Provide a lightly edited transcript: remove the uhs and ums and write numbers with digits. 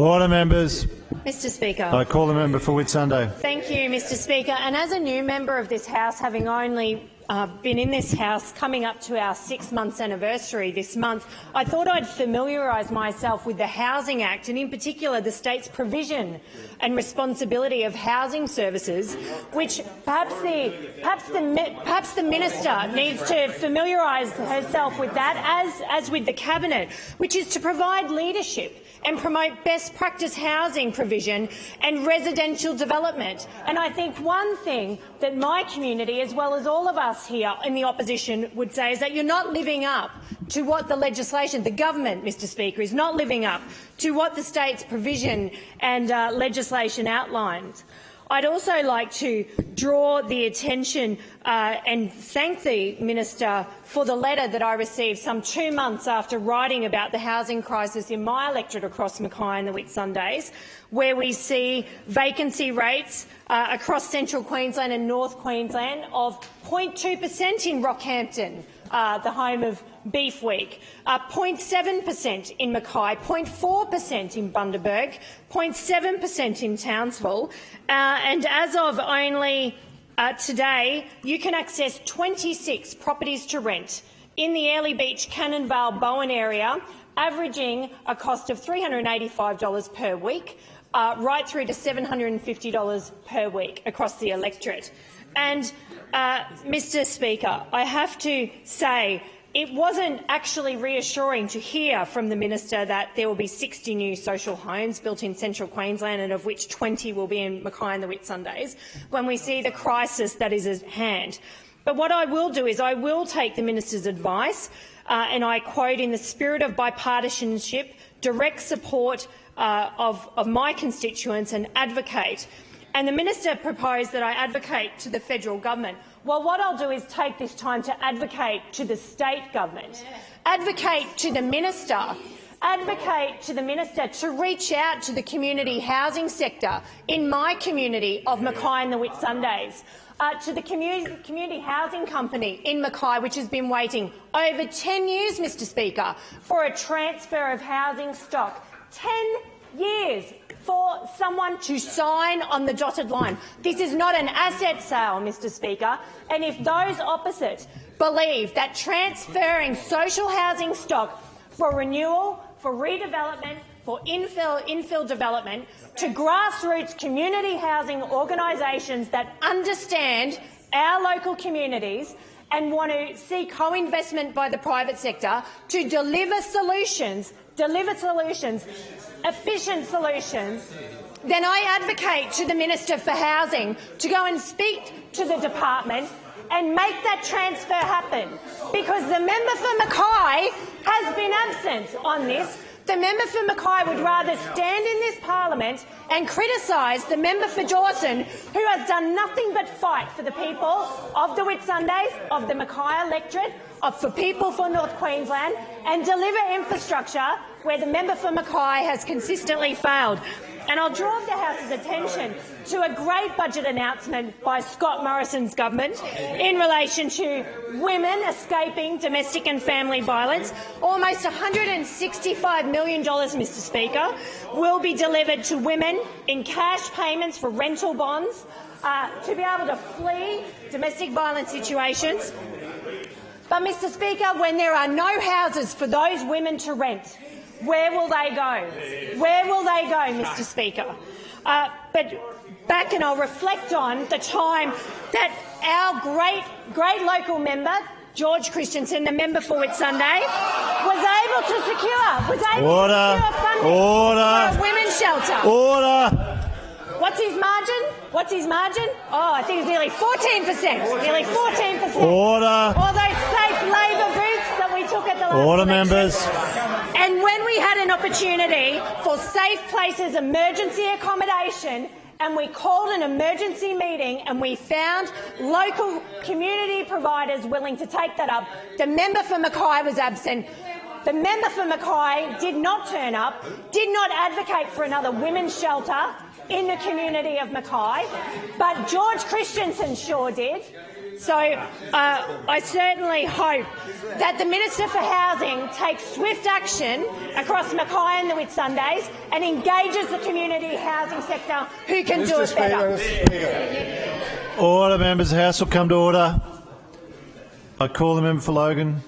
Order, members. Mr Speaker. I call the member for Whitsunday. Thank you, Mr Speaker. And as a new member of this House, having only been in this House coming up to our 6-month anniversary this month, I thought I'd familiarise myself with the Housing Act and in particular the state's provision and responsibility of housing services, which perhaps the minister needs to familiarise herself with that, as with the cabinet, which is to provide leadership and promote best practice housing provision and residential development. And I think one thing that my community, as well as all of us here in the opposition, would say is that you're not living up to what the legislation, the government, Mr Speaker, is not living up to what the state's provision and legislation outlines. I'd also like to draw the attention and thank the minister for the letter that I received some 2 months after writing about the housing crisis in my electorate across Mackay and the Whitsundays, where we see vacancy rates across central Queensland and North Queensland of 0.2% in Rockhampton, the home of Beef Week, 0.7% in Mackay, 0.4% in Bundaberg, 0.7% in Townsville, and as of only today, you can access 26 properties to rent in the Airlie Beach, Cannon Vale, Bowen area, averaging a cost of $385 per week, right through to $750 per week across the electorate. And, Mr Speaker, I have to say it wasn't actually reassuring to hear from the minister that there will be 60 new social homes built in central Queensland and of which 20 will be in Mackay and the Whitsundays, when we see the crisis that is at hand. But what I will do is I will take the minister's advice, and I quote, "In the spirit of bipartisanship, direct support of my constituents and advocate." And the minister proposed that I advocate to the federal government. Well, what I'll do is take this time to advocate to the state government, advocate to the minister, to reach out to the community housing sector in my community of Mackay and the Whitsundays, to the community housing company in Mackay, which has been waiting over 10 years, Mr Speaker, for a transfer of housing stock. 10 years for someone to sign on the dotted line. This is not an asset sale, Mr Speaker, and if those opposite believe that transferring social housing stock for renewal, for redevelopment, for infill development to grassroots community housing organisations that understand our local communities and want to see co-investment by the private sector to deliver solutions, efficient solutions, then I advocate to the Minister for Housing to go and speak to the department and make that transfer happen, because the member for Mackay has been absent on this. The member for Mackay would rather stand in this parliament and criticise the member for Dawson, who has done nothing but fight for the people of the Whitsundays, of the Mackay electorate, for people for North Queensland, and deliver infrastructure where the member for Mackay has consistently failed. And I'll draw the House's attention to a great budget announcement by Scott Morrison's government in relation to women escaping domestic and family violence. Almost $165 million, Mr Speaker, will be delivered to women in cash payments for rental bonds to be able to flee domestic violence situations. But, Mr Speaker, when there are no houses for those women to rent, where will they go? Where will they go, Mr Speaker? But back, and I'll reflect on the time that our great local member, George Christensen, the member for Whitsunday, was able to secure funding for a women's shelter. Order. What's his margin? What's his margin? Oh, I think it's nearly 14%. Nearly 14%. Order. All those safe Labor boots that we took at the last Order, election. members. And when we had an opportunity for Safe Places emergency accommodation, and we called an emergency meeting and we found local community providers willing to take that up, the member for Mackay was absent. The member for Mackay did not turn up, did not advocate for another women's shelter in the community of Mackay, but George Christensen sure did. So I certainly hope that the Minister for Housing takes swift action across Mackay and the Whitsundays and engages the community housing sector who can do it better. Order, members. The House will come to order. I call the member for Logan.